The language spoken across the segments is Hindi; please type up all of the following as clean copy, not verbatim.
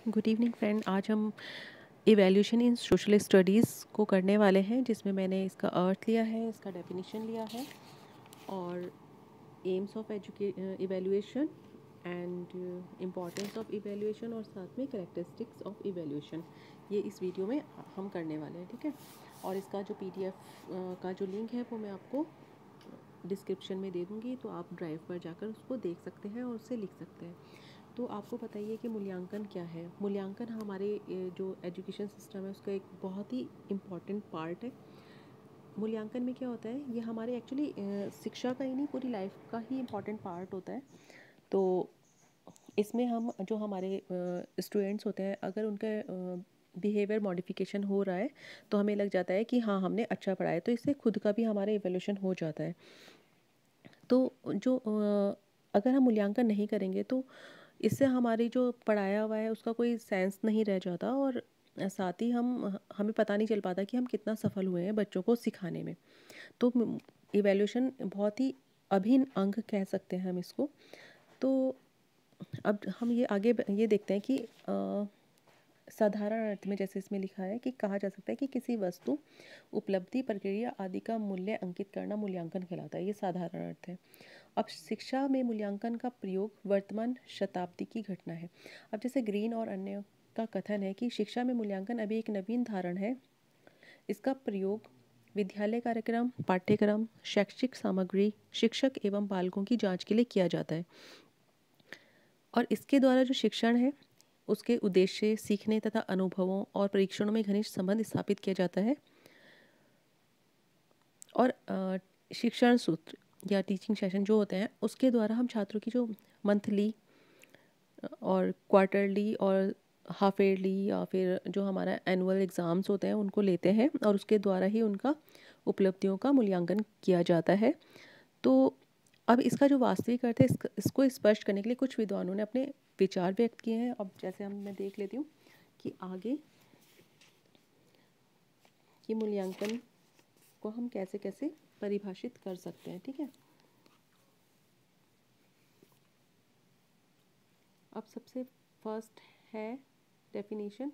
Good evening friend. आज हम इवैल्यूएशन इन सोशल स्टडीज़ को करने वाले हैं, जिसमें मैंने इसका अर्थ लिया है, इसका डेफिनेशन लिया है और AIIMS of evaluation and importance of evaluation और साथ में कैरेक्टरिस्टिक्स ऑफ इवैल्यूएशन, ये इस वीडियो में हम करने वाले हैं। ठीक है। और इसका जो पीडीएफ का जो लिंक है वो मैं आपको डिस्क्रिप्शन में दे दूँगी, तो आप ड्राइव पर जाकर उसको देख सकते हैं और उससे लिख सकते हैं। तो आपको बताइए कि मूल्यांकन क्या है। मूल्यांकन हमारे जो एजुकेशन सिस्टम है उसका एक बहुत ही इम्पॉर्टेंट पार्ट है। मूल्यांकन में क्या होता है, ये हमारे एक्चुअली शिक्षा का ही नहीं, पूरी लाइफ का ही इम्पॉर्टेंट पार्ट होता है। तो इसमें हम जो हमारे स्टूडेंट्स होते हैं, अगर उनका बिहेवियर मॉडिफिकेशन हो रहा है तो हमें लग जाता है कि हाँ हमने अच्छा पढ़ा है, तो इससे खुद का भी हमारा इवैल्यूएशन हो जाता है। तो जो अगर हम मूल्यांकन नहीं करेंगे तो इससे हमारी जो पढ़ाया हुआ है उसका कोई सेंस नहीं रह जाता, और साथ ही हमें पता नहीं चल पाता कि हम कितना सफल हुए हैं बच्चों को सिखाने में। तो इवैल्यूएशन बहुत ही अभिन्न अंग कह सकते हैं हम इसको। तो अब हम ये आगे ये देखते हैं कि साधारण अर्थ में, जैसे इसमें लिखा है कि कहा जा सकता है कि किसी वस्तु, उपलब्धि, प्रक्रिया आदि का मूल्य अंकित करना मूल्यांकन कहलाता है। ये साधारण अर्थ है। अब शिक्षा में मूल्यांकन का प्रयोग वर्तमान शताब्दी की घटना है। अब जैसे ग्रीन और अन्य का कथन है कि शिक्षा में मूल्यांकन अभी एक नवीन धारण है। इसका प्रयोग विद्यालय कार्यक्रम, पाठ्यक्रम, शैक्षिक सामग्री, शिक्षक एवं बालकों की जांच के लिए किया जाता है। और इसके द्वारा जो शिक्षण है उसके उद्देश्य, सीखने तथा अनुभवों और परीक्षणों में घनिष्ठ संबंध स्थापित किया जाता है। और शिक्षण सूत्र या टीचिंग सेशन जो होते हैं उसके द्वारा हम छात्रों की जो मंथली और क्वार्टरली और हाफ ईयरली या फिर जो हमारा एनुअल एग्ज़ाम्स होते हैं उनको लेते हैं, और उसके द्वारा ही उनका उपलब्धियों का मूल्यांकन किया जाता है। तो अब इसका जो वास्तविक अर्थ है, इसको स्पष्ट करने के लिए कुछ विद्वानों ने अपने विचार व्यक्त किए हैं। अब जैसे मैं देख लेती हूँ कि आगे कि मूल्यांकन को हम कैसे कैसे परिभाषित कर सकते हैं। ठीक है। अब सबसे फर्स्ट है डेफिनेशन,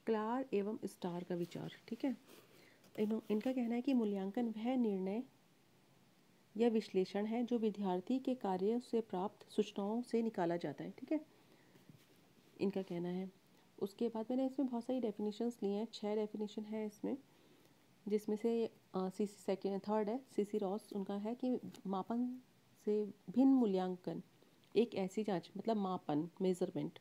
क्लार एवं स्टार का विचार। ठीक है। इनका कहना है कि मूल्यांकन वह निर्णय या विश्लेषण है जो विद्यार्थी के कार्य से प्राप्त सूचनाओं से निकाला जाता है। ठीक है, इनका कहना है। उसके बाद मैंने इसमें बहुत सारी डेफिनेशंस ली हैं, 6 डेफिनेशन है इसमें, जिसमें से सीसी सेकेंड थर्ड है सीसी रॉस। उनका है कि मापन से भिन्न मूल्यांकन एक ऐसी जांच, मतलब मापन मेजरमेंट,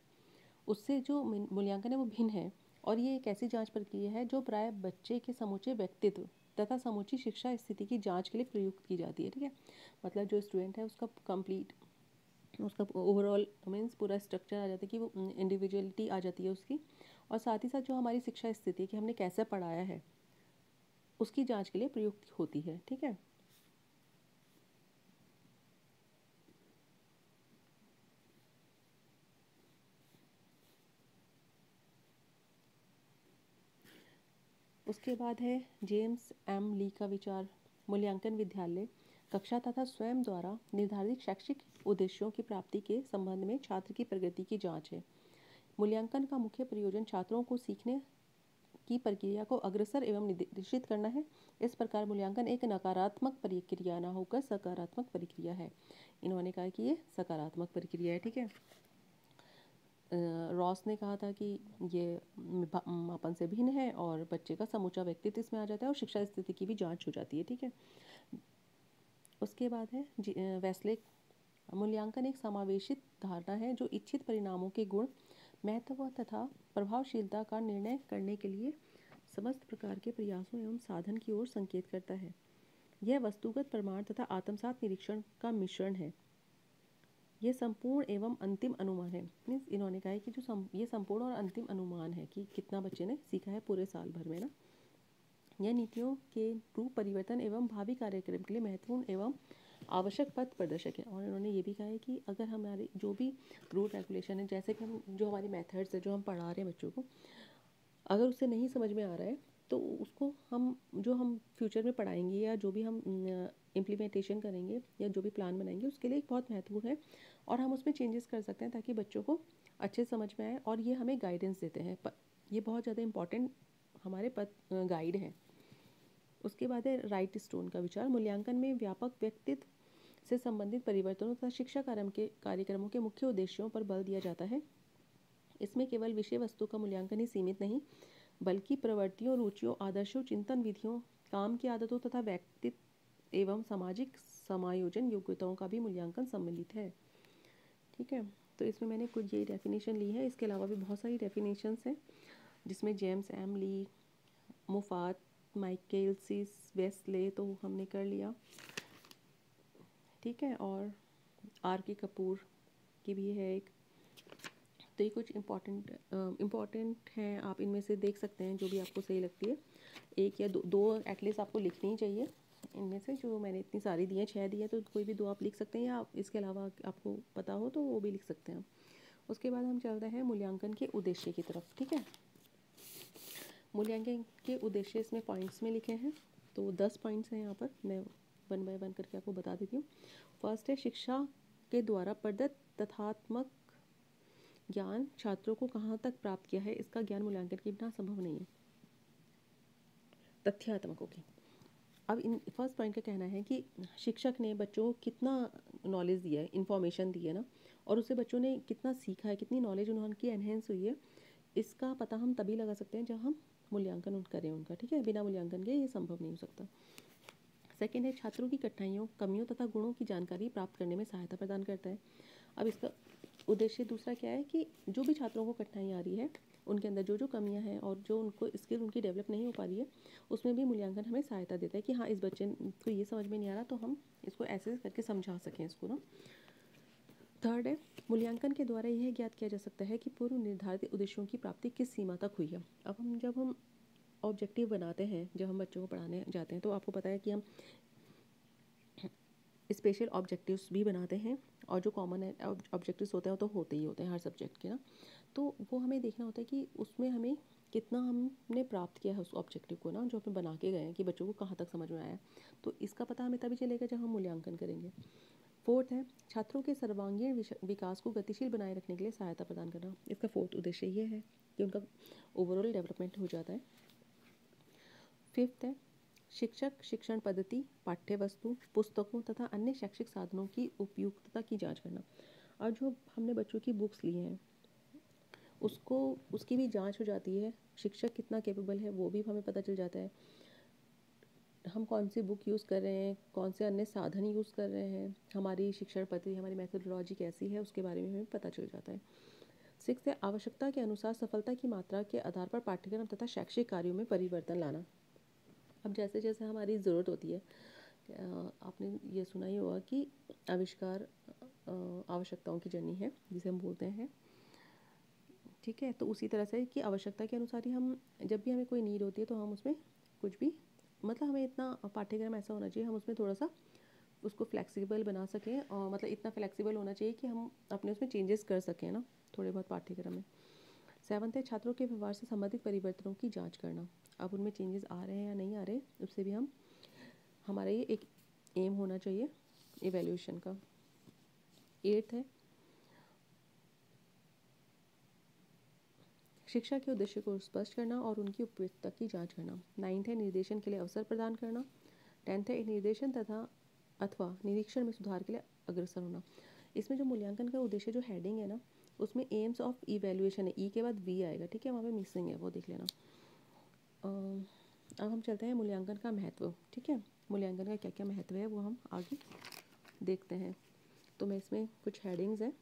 उससे जो मूल्यांकन है वो भिन्न है, और ये एक ऐसी जांच प्रक्रिया है जो प्राय बच्चे के समूचे व्यक्तित्व तथा समूची शिक्षा स्थिति की जांच के लिए प्रयुक्त की जाती है। ठीक है, मतलब जो स्टूडेंट है उसका कंप्लीट, उसका ओवरऑल मीन्स पूरा स्ट्रक्चर आ जाता है कि वो इंडिविजुअलिटी आ जाती है उसकी, और साथ ही साथ जो हमारी शिक्षा स्थिति कि हमने कैसे पढ़ाया है उसकी जांच के लिए प्रयुक्त होती है। ठीक है। उसके बाद है जेम्स एम ली का विचार, मूल्यांकन विद्यालय, कक्षा तथा स्वयं द्वारा निर्धारित शैक्षिक उद्देश्यों की प्राप्ति के संबंध में छात्र की प्रगति की जांच है। मूल्यांकन का मुख्य प्रयोजन छात्रों को सीखने की प्रक्रिया को अग्रसर एवं निर्देशित करना है। इस प्रकार मूल्यांकन एक नकारात्मक प्रक्रिया न होकर सकारात्मक प्रक्रिया है। इन्होंने कहा कि ये सकारात्मक प्रक्रिया है। ठीक है। रॉस ने कहा था कि ये मापन से भिन्न है और बच्चे का समूचा व्यक्तित्व इसमें आ जाता है और शिक्षा स्थिति की भी जांच हो जाती है। ठीक है। उसके बाद है वेस्लेक, मूल्यांकन एक समावेशित धारणा है जो इच्छित परिणामों के गुण, महत्व तथा प्रभावशीलता का निर्णय करने के लिए समस्त प्रकार के प्रयासों एवं साधन की ओर संकेत करता है। यह वस्तुगत प्रमाण तथा आत्मसात निरीक्षण का मिश्रण है। यह संपूर्ण एवं अंतिम अनुमान है। मीन्स इन्होंने कहा है कि ये संपूर्ण और अंतिम अनुमान है कि कितना बच्चे ने सीखा है पूरे साल भर में ना। यह नीतियों के रूप परिवर्तन एवं भावी कार्यक्रम के लिए महत्वपूर्ण एवं आवश्यक पथ प्रदर्शक है। और उन्होंने ये भी कहा है कि अगर हमारे जो भी रूल रेगुलेशन है, जैसे कि हम जो हमारी मेथड्स है जो हम पढ़ा रहे हैं बच्चों को, अगर उसे नहीं समझ में आ रहा है तो उसको हम फ्यूचर में पढ़ाएंगे या जो भी हम इम्प्लीमेंटेशन करेंगे या जो भी प्लान बनाएंगे उसके लिए एक बहुत महत्वपूर्ण है और हम उसमें चेंजेस कर सकते हैं ताकि बच्चों को अच्छे समझ में आए, और ये हमें गाइडेंस देते हैं। ये बहुत ज़्यादा इम्पॉर्टेंट हमारे गाइड हैं। उसके बाद है राइट स्टोन का विचार। मूल्यांकन में व्यापक व्यक्तित्व से संबंधित परिवर्तनों तथा शिक्षा कार्यक्रमों के मुख्य उद्देश्यों पर बल दिया जाता है। इसमें केवल विषय वस्तु का मूल्यांकन ही सीमित नहीं, बल्कि प्रवृत्तियों, रुचियों, आदर्शों, चिंतन विधियों, काम की आदतों तथा व्यक्तित्व एवं सामाजिक समायोजन योग्यताओं का भी मूल्यांकन सम्मिलित है। ठीक है, तो इसमें मैंने कुछ ये डेफिनेशन ली है। इसके अलावा भी बहुत सारी डेफिनेशंस हैं, जिसमें जेम्स एम ली, मुफात, माइकेलसिस, वेस्ले तो हमने कर लिया। ठीक है, और आर के कपूर की भी है एक। तो ये कुछ इम्पॉर्टेंट हैं, आप इनमें से देख सकते हैं जो भी आपको सही लगती है। एक या दो एटलीस्ट आपको लिखनी ही चाहिए इनमें से। जो मैंने इतनी सारी दी हैं, 6 दी है, तो कोई भी 2 आप लिख सकते हैं, या आप इसके अलावा आपको पता हो तो वो भी लिख सकते हैं। उसके बाद हम चलते हैं मूल्यांकन के उद्देश्य की तरफ। ठीक है, मूल्यांकन के उद्देश्य इसमें पॉइंट्स में लिखे हैं, तो 10 पॉइंट्स हैं यहाँ पर। मैं 1 बाय 1 करके आपको बता देती हूँ। फर्स्ट है, शिक्षा के द्वारा प्रदत्त तथ्यात्मक ज्ञान छात्रों को कहाँ तक प्राप्त किया है, इसका ज्ञान मूल्यांकन के बिना संभव नहीं है। तथ्यात्मक, ओके। अब इन फर्स्ट पॉइंट का कहना है कि शिक्षक ने बच्चों को कितना नॉलेज दिया है, इन्फॉर्मेशन दी है ना, और उससे बच्चों ने कितना सीखा है, कितनी नॉलेज उनकी एनहेंस हुई है, इसका पता हम तभी लगा सकते हैं जब हम मूल्यांकन करें उनका। ठीक है, बिना मूल्यांकन के ये संभव नहीं हो सकता। सेकेंड है, छात्रों की कठिनाइयों, कमियों तथा गुणों की जानकारी प्राप्त करने में सहायता प्रदान करता है। अब इसका उद्देश्य दूसरा क्या है कि जो भी छात्रों को कठिनाई आ रही है, उनके अंदर जो जो कमियां हैं और जो उनको स्किल उनकी डेवलप नहीं हो पा रही है, उसमें भी मूल्यांकन हमें सहायता देता है कि हाँ, इस बच्चे को ये समझ में नहीं आ रहा, तो हम इसको ऐसे करके समझा सकें इसको ना। थर्ड है, मूल्यांकन के द्वारा यह ज्ञात किया जा सकता है कि पूर्व निर्धारित उद्देश्यों की प्राप्ति किस सीमा तक हुई है। अब जब हम ऑब्जेक्टिव बनाते हैं, जब हम बच्चों को पढ़ाने जाते हैं, तो आपको पता है कि हम स्पेशल ऑब्जेक्टिव्स भी बनाते हैं, और जो कॉमन ऑब्जेक्टिव्स होते हैं वो तो होते ही होते हैं हर सब्जेक्ट के ना। तो वो हमें देखना होता है कि उसमें हमें कितना हमने प्राप्त किया है उस ऑब्जेक्टिव को ना, जो अपने बना के गए हैं, कि बच्चों को कहाँ तक समझ में आया। तो इसका पता हमें तभी चलेगा जब हम मूल्यांकन करेंगे। फोर्थ है, छात्रों के सर्वांगीण विकास को गतिशील बनाए रखने के लिए सहायता प्रदान करना। इसका फोर्थ उद्देश्य ये है कि उनका ओवरऑल डेवलपमेंट हो जाता है। फिफ्थ है, शिक्षक शिक्षण पद्धति, पाठ्य वस्तु, पुस्तकों तथा अन्य शैक्षिक साधनों की उपयुक्तता की जांच करना। और जो हमने बच्चों की बुक्स ली हैं, उसकी भी जांच हो जाती है। शिक्षक कितना कैपेबल है वो भी हमें पता चल जाता है। हम कौन सी बुक यूज़ कर रहे हैं, कौन से अन्य साधन यूज़ कर रहे हैं, हमारी शिक्षण पद्धति, हमारी मेथोडोलॉजी कैसी है, उसके बारे में हमें पता चल जाता है। सिक्स्थ है, आवश्यकता के अनुसार सफलता की मात्रा के आधार पर पाठ्यक्रम तथा शैक्षिक कार्यों में परिवर्तन लाना। अब जैसे जैसे हमारी ज़रूरत होती है, आपने ये सुना ही होगा कि आविष्कार आवश्यकताओं की जर्नी है, जिसे हम बोलते हैं। ठीक है, तो उसी तरह से कि आवश्यकता के अनुसार ही हम, जब भी हमें कोई नीड होती है तो हम उसमें कुछ भी, मतलब हमें इतना पाठ्यक्रम ऐसा होना चाहिए, हम उसमें थोड़ा सा उसको फ्लेक्सिबल बना सकें, और मतलब इतना फ्लेक्सिबल होना चाहिए कि हम अपने उसमें चेंजेस कर सकें ना, थोड़े बहुत पाठ्यक्रम में। सेवंथ है, छात्रों के व्यवहार से संबंधित परिवर्तनों की जांच करना। अब उनमें चेंजेस आ रहे हैं या नहीं आ रहे, उससे भी हम, हमारा ये एक एम होना चाहिए इवैल्यूएशन का। एट्थ है, शिक्षा के उद्देश्य को स्पष्ट करना और उनकी उपयुक्तता की जांच करना। नाइन्थ है, निर्देशन के लिए अवसर प्रदान करना। टेंथ है, निर्देशन तथा अथवा निरीक्षण में सुधार के लिए अग्रसर होना। इसमें जो मूल्यांकन का उद्देश्य जो हेडिंग है ना, उसमें एम्स ऑफ इवैल्यूएशन है, ई के बाद वी आएगा। ठीक है, वहाँ पे मिसिंग है, वो देख लेना। अब हम चलते हैं मूल्यांकन का महत्व। ठीक है, मूल्यांकन का क्या क्या महत्व है वो हम आगे देखते हैं। तो मैं इसमें कुछ हेडिंग्स हैं।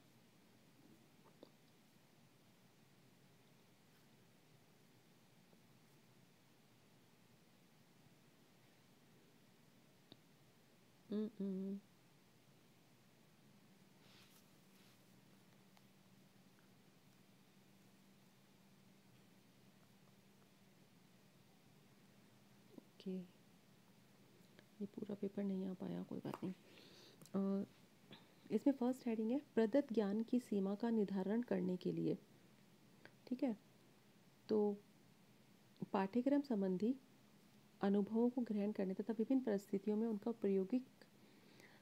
ओके, ये पूरा पेपर नहीं आ पाया, कोई बात नहीं। इसमें फर्स्ट हेडिंग है, प्रदत्त ज्ञान की सीमा का निर्धारण करने के लिए। ठीक है, तो पाठ्यक्रम संबंधी अनुभवों को ग्रहण करने तथा विभिन्न परिस्थितियों में उनका प्रायोगिक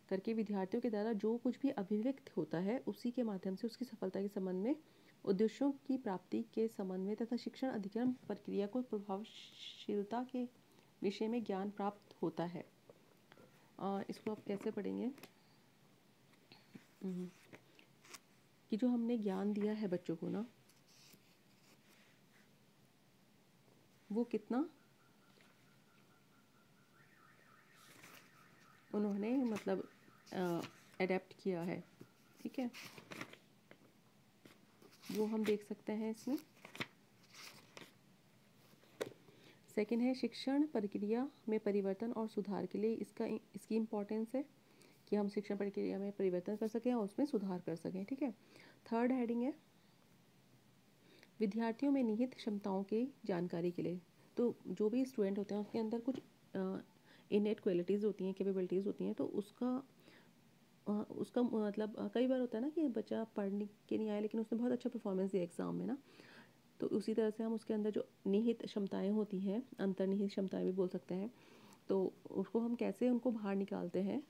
करके विद्यार्थियों के द्वारा जो कुछ भी अभिव्यक्त होता है उसी के माध्यम से उसकी सफलता के संबंध में उद्देश्यों की प्राप्ति के संबंध में तथा शिक्षण अधिगम प्रक्रिया को प्रभावशीलता के विषय में ज्ञान प्राप्त होता है। इसको आप कैसे पढ़ेंगे कि जो हमने ज्ञान दिया है बच्चों को ना, वो कितना उन्होंने मतलब एडेप्ट किया है, ठीक है, वो हम देख सकते हैं इसमें। सेकंड है शिक्षण प्रक्रिया में परिवर्तन और सुधार के लिए इसकी इम्पोर्टेंस है कि हम शिक्षण प्रक्रिया में परिवर्तन कर सकें और उसमें सुधार कर सकें, ठीक है। थर्ड हेडिंग है विद्यार्थियों में निहित क्षमताओं की जानकारी के लिए। तो जो भी स्टूडेंट होते हैं उसके अंदर कुछ इनेट क्वालिटीज़ होती हैं, कैपेबिलिटीज़ होती हैं, तो उसका मतलब कई बार होता है ना कि बच्चा पढ़ने के नहीं आया लेकिन उसने बहुत अच्छा परफॉर्मेंस दिया एग्ज़ाम में ना, तो उसी तरह से हम उसके अंदर जो निहित क्षमताएं होती हैं, अंतर्निहित क्षमताएं भी बोल सकते हैं, तो उसको हम कैसे उनको बाहर निकालते हैं,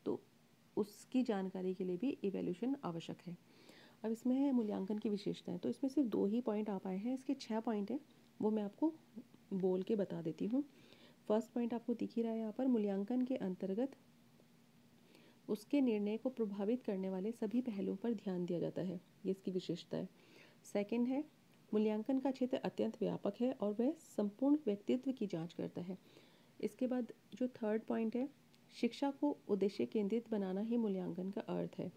तो उसकी जानकारी के लिए भी इवैल्यूएशन आवश्यक है। अब इसमें है मूल्यांकन की विशेषताएं, तो इसमें सिर्फ 2 ही पॉइंट आ पाए हैं, इसके 6 पॉइंट हैं, वो मैं आपको बोल के बता देती हूँ। फर्स्ट पॉइंट आपको दिख ही रहा है यहाँ पर, मूल्यांकन के अंतर्गत उसके निर्णय को प्रभावित करने वाले सभी पहलुओं पर ध्यान दिया जाता है, ये इसकी विशेषता है। सेकंड है मूल्यांकन का क्षेत्र अत्यंत व्यापक है और वह संपूर्ण व्यक्तित्व की जांच करता है। इसके बाद जो थर्ड पॉइंट है शिक्षा को उद्देश्य केंद्रित बनाना ही मूल्यांकन का अर्थ है।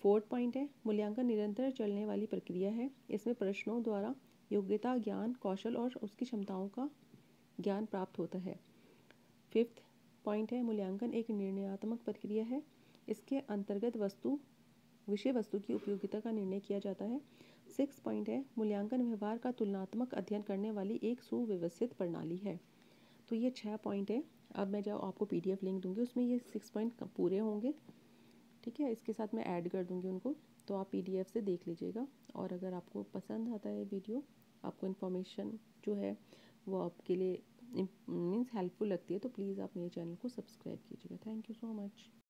फोर्थ पॉइंट है मूल्यांकन निरंतर चलने वाली प्रक्रिया है, इसमें प्रश्नों द्वारा योग्यता, ज्ञान, कौशल और उसकी क्षमताओं का ज्ञान प्राप्त होता है। फिफ्थ पॉइंट है मूल्यांकन एक निर्णयात्मक प्रक्रिया है, इसके अंतर्गत विषय वस्तु की उपयोगिता का निर्णय किया जाता है। सिक्स पॉइंट है मूल्यांकन व्यवहार का तुलनात्मक अध्ययन करने वाली एक सुव्यवस्थित प्रणाली है। तो ये 6 पॉइंट है। अब मैं जब आपको PDF लिंक दूंगी उसमें ये 6 पॉइंट पूरे होंगे, ठीक है, इसके साथ मैं ऐड कर दूंगी उनको, तो आप PDF से देख लीजिएगा। और अगर आपको पसंद आता है वीडियो, आपको इन्फॉर्मेशन जो है वो आपके लिए मीन्स हेल्पफुल लगती है, तो प्लीज़ आप मेरे चैनल को सब्सक्राइब कीजिएगा। Thank you so much.